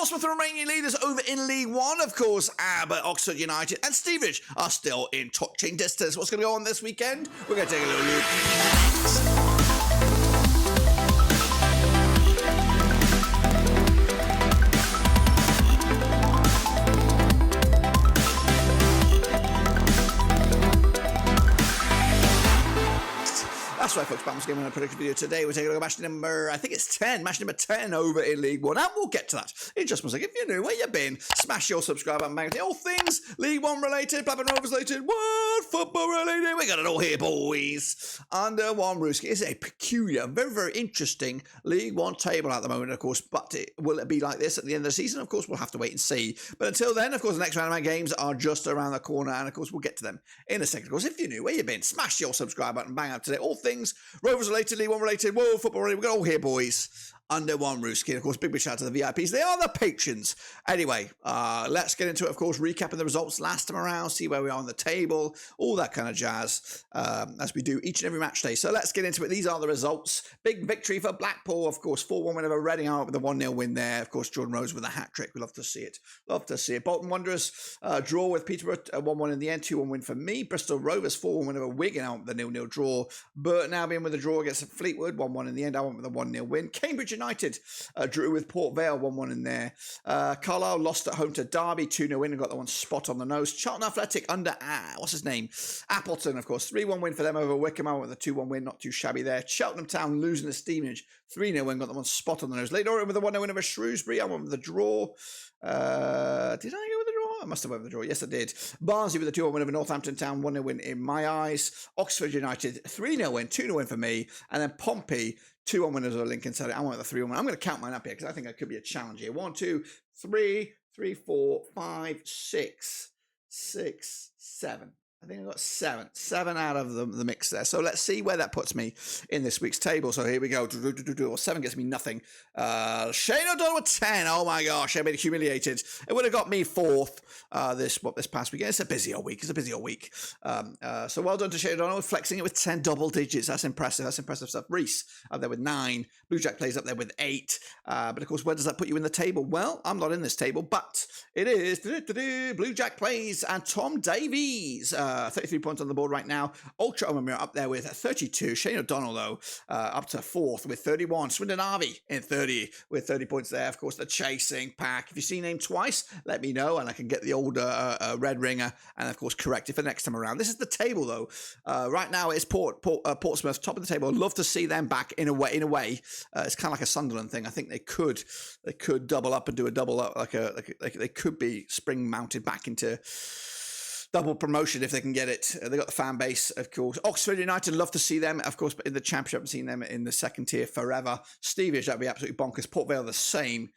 Portsmouth are remaining leaders over in League One, of course, but Oxford United and Stevenage are still in touching distance. What's going to go on this weekend? We're going to take a little look. That's right, folks. Barnsley game on a prediction video today. We're taking a look at match number, I think it's 10. Match number 10 over in League One. And we'll get to that in just one second. If you're new, where you been? Smash your subscribe button. Bang. All things League One related, Blackburn Rovers related, world football related. We got it all here, boys. Under one roof. It's a peculiar, very, very interesting League One table at the moment, of course. But will it be like this at the end of the season? Of course, we'll have to wait and see. But until then, of course, the next round of my games are just around the corner. And, of course, we'll get to them in a second. Of course, if you're new, where you been? Smash your subscribe button. Bang out today. All things Rovers related, League One related, world football related. We've got all here, boys. Under one roof. Of course, big shout out to the VIPs. They are the patrons. Anyway, let's get into it, of course, recapping the results last time around, see where we are on the table, all that kind of jazz, as we do each and every match day. So let's get into it. These are the results. Big victory for Blackpool, of course, 4-1 win over Reading out with a 1-0 win there. Of course, Jordan Rose with a hat-trick. We love to see it. Love to see it. Bolton Wanderers draw with Peterborough, 1-1 in the end, 2-1 win for me. Bristol Rovers, 4-1 win over Wigan out with a 0-0 draw. Burton Albion with a draw against Fleetwood, 1-1 in the end. I went with a 1-0 win. Cambridge United drew with Vale, 1-1 in there. Carlisle lost at home to Derby, 2-0 win and got that one spot on the nose. Charlton Athletic under, what's his name? Appleton, of course. 3-1 win for them over Wycombe. I went with a 2-1 win, not too shabby there. Cheltenham Town losing to Stevenage, 3-0 win, got that one spot on the nose. Leyton Orient with a 1-0 win over Shrewsbury. I went with the draw. Did I go with the draw? I must have went with the draw. Yes, I did. Barnsley with a 2-1 win over Northampton Town, 1-0 win in my eyes. Oxford United, 3-0 win, 2-0 win for me. And then Pompey, 2-1 winners over Lincoln. So I went with a 3-1 win. I'm going to count mine up here because I think it could be a challenge here. 1, 2, 3, 4, 5, 6, 7. I think I got 7 out of the mix there. So let's see where that puts me in this week's table. So here we go. 7 gets me nothing. Shane O'Donnell with 10. Oh my gosh, I've been humiliated. It would have got me 4th this past weekend. It's a busy old week. So well done to Shane O'Donnell, flexing it with 10 double digits. That's impressive. That's impressive stuff. Reese up there with 9. Blue Jack plays up there with 8. But of course, where does that put you in the table? Well, I'm not in this table, but it is Blue Jack plays and Tom Davies. 33 points on the board right now. Ultra Omamir up there with 32. Shane O'Donnell, though, up to 4th with 31. Swindon Harvey in 30 with 30 points there. Of course, the chasing pack. If you see name twice, let me know, and I can get the old red ringer and, of course, correct it for next time around. This is the table, though. Right now, it's Portsmouth, top of the table. I'd love to see them back in a way. It's kind of like a Sunderland thing. I think they could double up and do a double up, like they could be spring mounted back into double promotion if they can get it. They got the fan base, of course. Oxford United, love to see them, of course, but in the Championship, I've seen them in the second tier forever. Stevenage, that'd be absolutely bonkers. Port Vale, the same.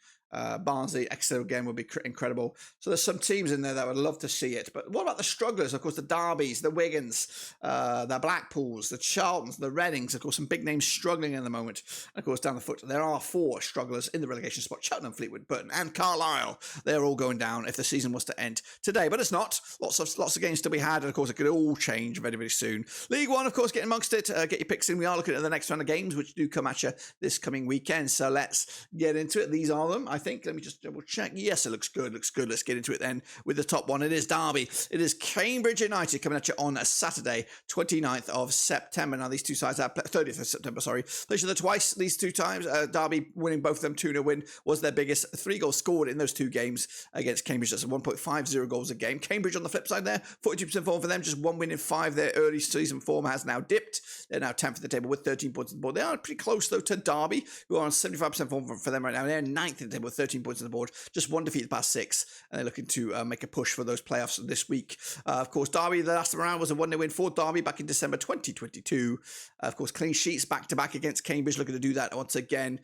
Barnsley, Exeter again would be incredible. So there's some teams in there that would love to see it. But what about the strugglers? Of course, the Derbys, the Wigans, the Blackpools, the Charltons, the Readings. Of course, some big names struggling in the moment. And of course, down the foot, there are 4 strugglers in the relegation spot. Cheltenham, Fleetwood, Burton, and Carlisle. They're all going down if the season was to end today. But it's not. Lots of games to be had. And of course, it could all change very, very soon. League One, of course, get amongst it. Get your picks in. We are looking at the next round of games, which do come at you this coming weekend. So let's get into it. These are them, I think. Let me just double check. Yes, it looks good. Let's get into it then with the top one. It is Derby. It is Cambridge United coming at you on a Saturday, 29th of September. Now, these two sides are 30th of September, sorry. Played each other twice these two times. Derby winning both of them. 2-0 win was their biggest. 3 goals scored in those 2 games against Cambridge. That's 1.50 goals a game. Cambridge on the flip side there, 42% form for them. Just 1 win in 5. Their early season form has now dipped. They're now 10th for the table with 13 points on the board. They are pretty close, though, to Derby, who are on 75% form for them right now. They're 9th in the table with 13 points on the board. Just 1 defeat the past 6, and they're looking to make a push for those playoffs this week. Of course, Derby, the last round was a 1-0 win for Derby back in December 2022. Of course, clean sheets back-to-back against Cambridge, looking to do that once again.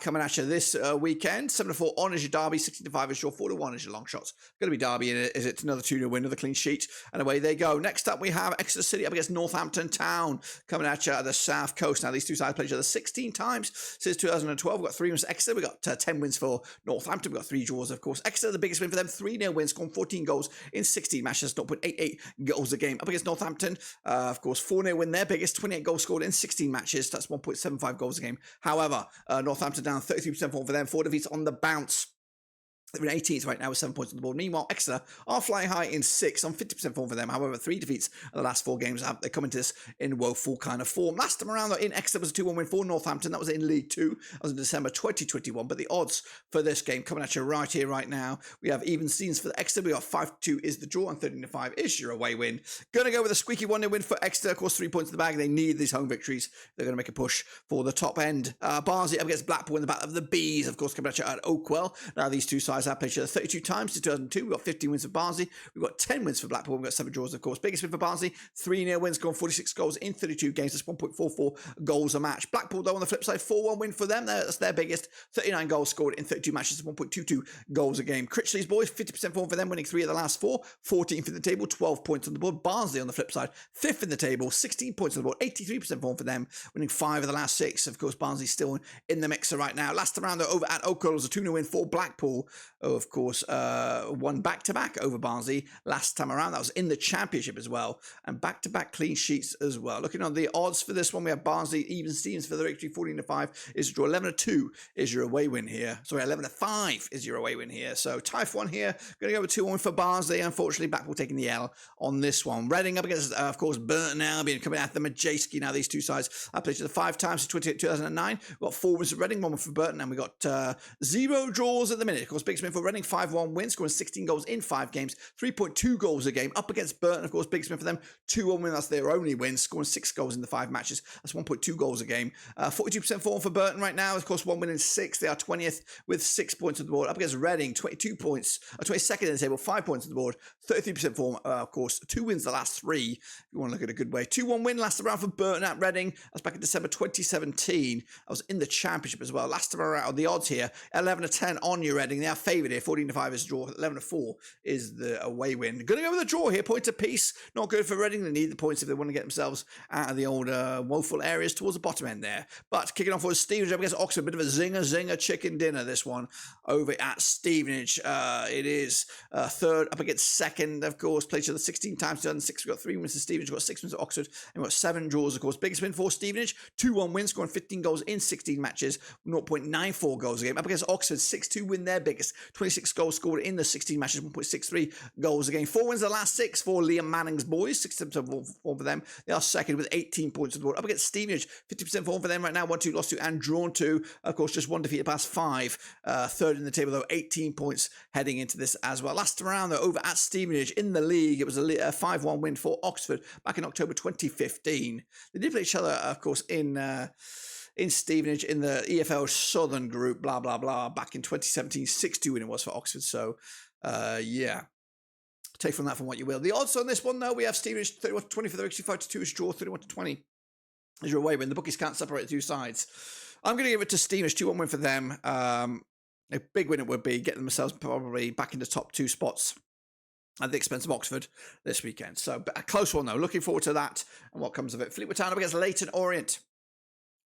Coming at you this weekend, 7-4 on is your Derby, 16-5 is your 4-1 is your long shots. Going to be Derby in it. Is it another 2-0 win, another clean sheet? And away they go. Next up, we have Exeter City up against Northampton Town coming at you at the South Coast. Now, these two sides played each other 16 times since 2012. We've got 3 wins for Exeter. We've got 10 wins for Northampton. We've got 3 draws, of course. Exeter, the biggest win for them, 3-0 win, scoring 14 goals in 16 matches, 0.88 goals a game. Up against Northampton, of course, 4-0 win, their biggest, 28 goals scored in 16 matches. That's 1.75 goals a game. However, Northampton down 33% form for them, 4 defeats on the bounce. They're in 18th right now with 7 points on the board. Meanwhile, Exeter are flying high in 6th on 50% form for them. However, 3 defeats in the last 4 games. They come into this in woeful kind of form. Last time around, though, in Exeter was a 2-1 win for Northampton. That was in League 2. That was in December 2021. But the odds for this game coming at you right here, right now. We have even scenes for Exeter. We got 5-2 is the draw and 13-5 is your away win. Going to go with a squeaky 1-0 win for Exeter. Of course, 3 points in the bag. They need these home victories. They're going to make a push for the top end. Barnsley up against Blackpool in the battle of the Bees. Of course, coming at you at Oakwell. Now, these two sides have played each other 32 times since 2002. We've got 15 wins for Barnsley. We've got 10 wins for Blackpool. We've got 7 draws, of course. Biggest win for Barnsley, 3-0 wins, scoring 46 goals in 32 games. That's 1.44 goals a match. Blackpool, though, on the flip side, 4-1 win for them. That's their biggest. 39 goals scored in 32 matches, 1.22 goals a game. Critchley's boys, 50% form for them, winning 3 of the last 4. 14th in the table, 12 points on the board. Barnsley, on the flip side, 5th in the table, 16 points on the board, 83% form for them, winning 5 of the last 6. Of course, Barnsley's still in the mixer right now. Last time around, though, over at Oakwell, was a 2-0 win for Blackpool. Of course, won back-to-back over Barnsley last time around. That was in the Championship as well. And back-to-back clean sheets as well. Looking on the odds for this one, we have Barnsley, even Stevens for the victory, 14-5 is a draw. 11-2 is your away win here. Sorry, 11-5 is your away win here. So tie for one here. Going to go with 2-1 for Barnsley. Unfortunately, Blackpool taking the L on this one. Reading up against, of course, Burton Albion coming at the Matchday. Now, these two sides have played each other 5 times since 2009. We've got 4 wins for Reading, 1 win for Burton, and we got 0 draws at the minute. Of course, biggest win for Reading, 5-1 win, scoring 16 goals in 5 games, 3.2 goals a game. Up against Burton, of course, biggest win for them, 2-1 win. That's their only win, scoring 6 goals in the 5 matches. That's 1.2 goals a game. 42% form for Burton right now. Of course, 1 win in 6. They are 20th with 6 points on the board. Up against Reading, 22 points, 22nd in the table, 5 points on the board. 33% form, of course, 2 wins the last 3. If you want to look at a good way. 2-1 win last round for Burton at Reading. That's back in December 2017. I was in the Championship as well. Last time around, the odds here, 11-10 on your Reading. They are favoured here. 14-5 is a draw. 11-4 is the away win. Going to go with a draw here. Point apiece. Not good for Reading. They need the points if they want to get themselves out of the old woeful areas towards the bottom end there. But kicking off with Stevenage up against Oxford. A bit of a zinger chicken dinner, this one, over at Stevenage. It is third up against second, of course. Played each other 16 times. 2006. We've got 3 wins to Stevenage. We've got 6 wins to Oxford. And we've got 7 draws, of course. Biggest win for Stevenage. 2-1 win, scoring 15 goals in 16 matches. 0.94 goals a game. Up against Oxford. 6-2 win, their biggest. 26 goals scored in the 16 matches. 1.63 goals a game. 4 wins the last 6 for Liam Manning's boys. 60% form for them. They are second with 18 points on the board. Up against Stevenage. 50% form for them right now. 1-2 lost to and drawn to. Of course, just 1 defeat past 5. Third in the table, though. 18 points heading into this as well. Last time around, though, over at Stevenage in the league, it was a 5-1 win for Oxford back in October 2015. They did play each other, of course, in Stevenage in the EFL Southern Group, blah, blah, blah, back in 2017. 6-2 win it was for Oxford. So, yeah. Take from that from what you will. The odds on this one, though, we have Stevenage 31-20 for the victory, 5-2 is draw, 31-20 is your away win. The bookies can't separate the two sides. I'm going to give it to Stevenage, 2-1 win for them. A big win it would be, getting themselves probably back in the top 2 spots at the expense of Oxford this weekend. So a close one, though. Looking forward to that and what comes of it. Fleetwood Town up against Leyton Orient.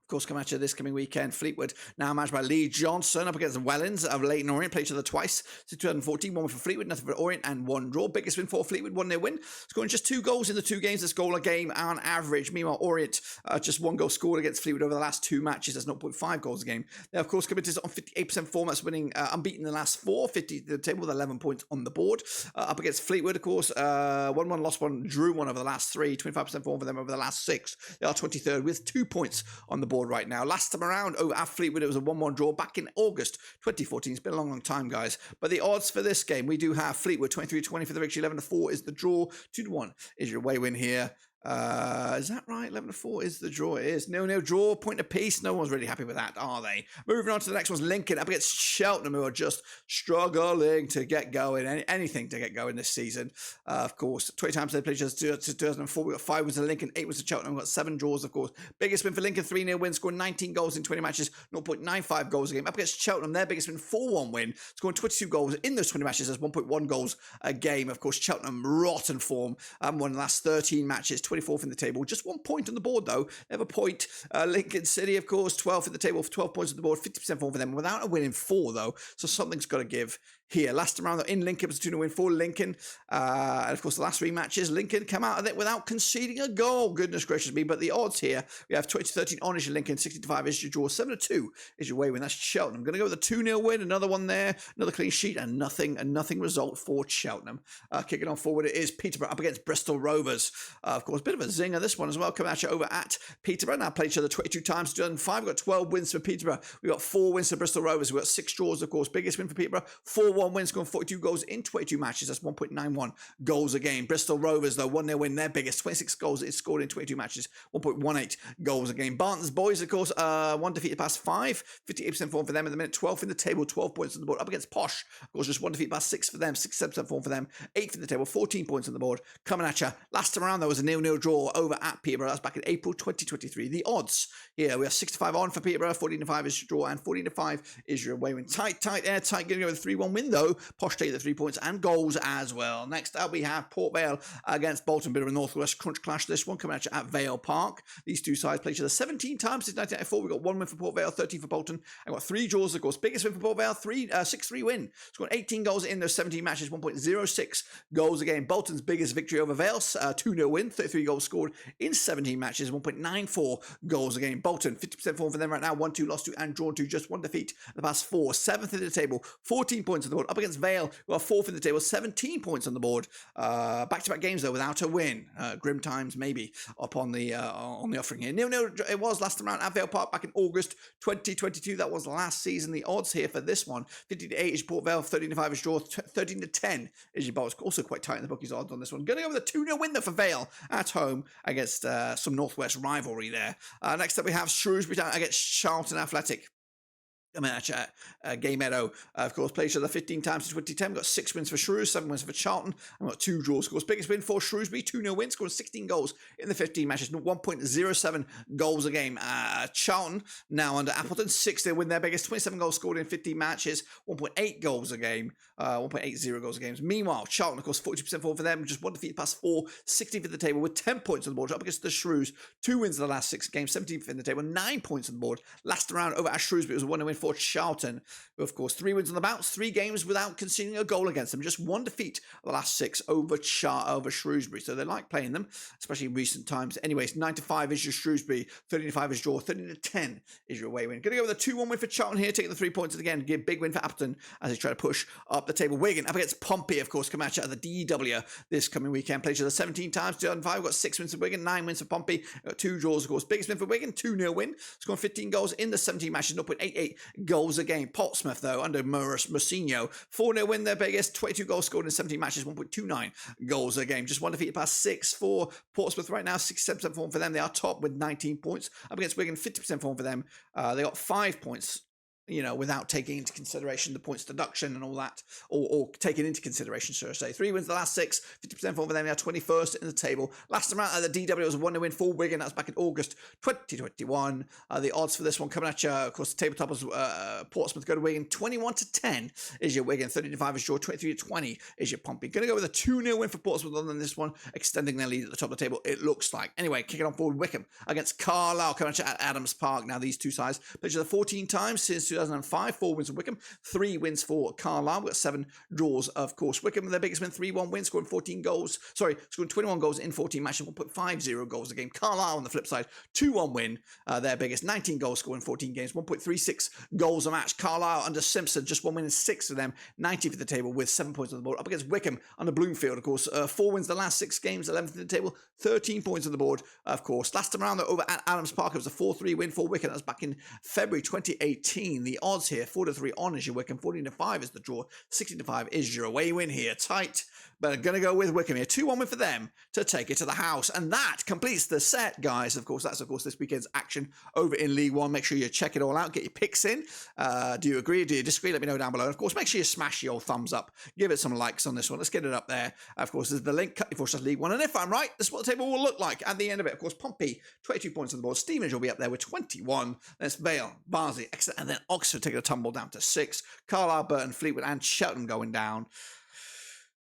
Of course, come at you this coming weekend. Fleetwood, now managed by Lee Johnson, up against the Wellens of Leyton Orient. Played each other twice since 2014. 1 win for Fleetwood, nothing for Orient, and 1 draw. Biggest win for Fleetwood, 1-0 win. Scoring just 2 goals in the 2 games. That's goal a game on average. Meanwhile, Orient, just 1 goal scored against Fleetwood over the last 2 matches. That's 0.5 goals a game. They, of course, committed on 58% form. That's winning unbeaten in the last 4. 50 to the table with 11 points on the board. Up against Fleetwood, of course, 1-1, lost 1, drew 1 over the last 3. 25% form for them over the last 6. They are 23rd with 2 points on the board right now. Last time around over at Fleetwood, it was a 1-1 draw back in August 2014. It's been a long time, guys. But the odds for this game, we do have Fleetwood 23-20 for the victory, 11-4 is the draw, 2-1 is your away win here. Is that right? 11-4 is the draw. It is. No draw, point apiece. No one's really happy with that, are they? Moving on to the next one's Lincoln up against Cheltenham, who are just struggling to get going. Anything to get going this season. Of course, 20 times they played just 2004. We got 5 wins to Lincoln, 8 wins to Cheltenham. We got 7 draws, of course. Biggest win for Lincoln, 3-0 win, scoring 19 goals in 20 matches, 0.95 goals a game. Up against Cheltenham, their biggest win, 4-1 win, scoring 22 goals in those 20 matches. That's 1.1 goals a game. Of course, Cheltenham, rotten form. Won the last 13 matches, 24th in the table. Just 1 point on the board, though. They have a point. Lincoln City, of course, 12th in the table, 12 points on the board, 50% form for them, without a win in 4, though. So something's got to give here. Last time around, though, in Lincoln, it was a 2-0 win for Lincoln. And, of course, the last 3 matches, Lincoln come out of it without conceding a goal. Goodness gracious me. But the odds here, we have 20-13 on is your Lincoln, 60-5 is your draw, 7-2 is your away win. That's Cheltenham. I'm going to go with a 2-0 win, another one there, another clean sheet, and nothing result for Cheltenham. Kicking on forward, it is Peterborough up against Bristol Rovers. Of course, bit of a zinger, this one as well, coming at you over at Peterborough. Now played each other 22 times, 2005. We've got 12 wins for Peterborough. We've got 4 wins for Bristol Rovers. We've got 6 draws, of course. Biggest win for Peterborough, 4-1 wins, scoring 42 goals in 22 matches. That's 1.91 goals a game. Bristol Rovers, though, 1-0 win, their biggest, 26 goals is scored in 22 matches, 1.18 goals a game. Barton's boys, of course, 1 defeated past 5, 58% form for them at the minute, 12th in the table, 12 points on the board. Up against Posh, of course, just 1 defeat past 6 for them, 67% form for them, 8th in the table, 14 points on the board. Coming at you, last time around, there was a 0-0 draw over at Peterborough. That's back in April 2023. The odds here, we have 65 on for Peterborough, 14-5 is your draw, and 14-5 is your away win. Tight, airtight, going to go with a 3-1 win, though. Posh take the 3 points and goals as well. Next up, we have Port Vale against Bolton. Bit of a northwest crunch clash, this one, coming at you at Vale Park. These two sides played each other 17 times since 1994. We've got 1 win for Port Vale, 13 for Bolton. I've got 3 draws, of course. Biggest win for Port Vale, 6-3 win. Scored 18 goals in those 17 matches, 1.06 goals a game. Bolton's biggest victory over Vale, 2-0 win, 33 goals scored in 17 matches, 1.94 goals a game. Bolton, 50% form for them right now, 1-2, lost 2, and drawn 2, just 1 defeat in the past 4. 7th in the table, 14 points on the board. Up against Vale, who are 4th in the table, 17 points on the board. Back-to-back games, though, without a win. Grim times, maybe, on the offering here. 0-0 it was last time around at Vale Park back in August 2022. That was last season. The odds here for this one, 50-8 is Port Vale, 13-5 is draw, 13-10 is your bolts. Also quite tight in the bookies odds on this one. Going to go with a 2-0 win, though, for Vale at home against some Northwest rivalry there. Next up, we have Shrewsbury down against Charlton Athletic. Match at Gay Meadow, of course, played each other 15 times in 2010. We've got 6 wins for Shrews, 7 wins for Charlton, and we've got 2 draws. Of course, biggest win for Shrewsbury, 2-0 win, scoring 16 goals in the 15 matches, 1.07 goals a game. Charlton, now under Appleton, 6 they win their biggest, 27 goals scored in 15 matches, 1.8 goals a game, 1.80 goals a game. Meanwhile, Charlton, of course, 42% forward for them, just 1 defeat past 4, 16th in the table with 10 points on the board, up against the Shrews, 2 wins in the last 6 games, 17th in the table, 9 points on the board. Last round over at Shrewsbury, it was a 1-0 win for Charlton, who, of course, 3 wins on the bounce, 3 games without conceding a goal against them, just 1 defeat of the last 6 over Shrewsbury. So they like playing them, especially in recent times. Anyways, 9-5 is your Shrewsbury, 13-5 is draw, 13-10 is your away win. Going to go with a 2-1 win for Charlton here, taking the 3 points again. Give big win for Appleton as they try to push up the table. Wigan up against Pompey, of course, come at you at the DW this coming weekend. Played each other 17 times, 2005. We've got 6 wins for Wigan, 9 wins for Pompey. We've got 2 draws, of course. Biggest win for Wigan, 2-0 win, scoring 15 goals in the 17 matches, 0.88 goals a game. Portsmouth, though, under Mourinho, 4-0 win, their biggest, 22 goals scored in 17 matches, 1.29 goals a game. Just 1 defeat past 6 for Portsmouth right now, 67% form for them. They are top with 19 points. Up against Wigan, 50% form for them. They got 5 points, without taking into consideration the points deduction and all that, or taking into consideration, should I say. 3 wins the last 6, 50% form for them. They are 21st in the table. Last time out at the DW was a 1-0 win for Wigan. That was back in August 2021. The odds for this one coming at you, of course, the tabletop was Portsmouth go to Wigan. 21-10 is your Wigan. 13-5 is your 23-20 is your Pompey. Going to go with a 2-0 win for Portsmouth on this one, extending their lead at the top of the table, it looks like. Anyway, kicking on forward, Wycombe against Carlisle coming at you at Adams Park. Now, these two sides played each other 14 times since 2005, 4 wins for Wycombe, 3 wins for Carlisle. We've got 7 draws, of course. Wycombe, their biggest win, 3-1 win, scoring 21 goals in 14 matches, 1.50 goals a game. Carlisle, on the flip side, 2-1 win, their biggest, 19 goals scored in 14 games, 1.36 goals a match. Carlisle under Simpson, just 1 win in 6 for them, 90th at the table with 7 points on the board. Up against Wycombe under Bloomfield, of course, 4 wins the last 6 games, 11th at the table, 13 points on the board, of course. Last time around, though, over at Adams Park, it was a 4-3 win for Wycombe. That was back in February 2018. The odds here, 4-3 on is your Wycombe, 14-5 is the draw, 16-5 is your away win here. Tight, but I'm going to go with Wycombe here. 2-1 win for them to take it to the house. And that completes the set, guys. Of course, that's, this weekend's action over in League One. Make sure you check it all out. Get your picks in. Do you agree? Do you disagree? Let me know down below. And of course, make sure you smash your thumbs up. Give it some likes on this one. Let's get it up there. Of course, there's the link, League One. And if I'm right, this is what the table will look like at the end of it. Of course, Pompey, 22 points on the board. Stevenage will be up there with 21. That's Vale, Barnsley, Exeter, and then Oxford taking a tumble down to 6. Carlisle, Burton, Fleetwood, and Cheltenham going down.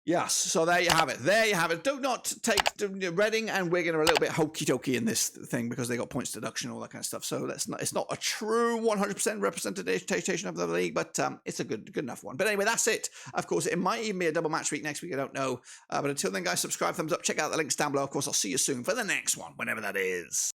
Yes, so there you have it. There you have it. Do not take Reading and Wigan are a little bit hokey dokey in this thing because they got points deduction and all that kind of stuff. So it's not a true 100% representation of the league, but it's a good enough one. But anyway, that's it. Of course, it might even be a double match week next week. I don't know. But until then, guys, subscribe, thumbs up, check out the links down below. Of course, I'll see you soon for the next one, whenever that is.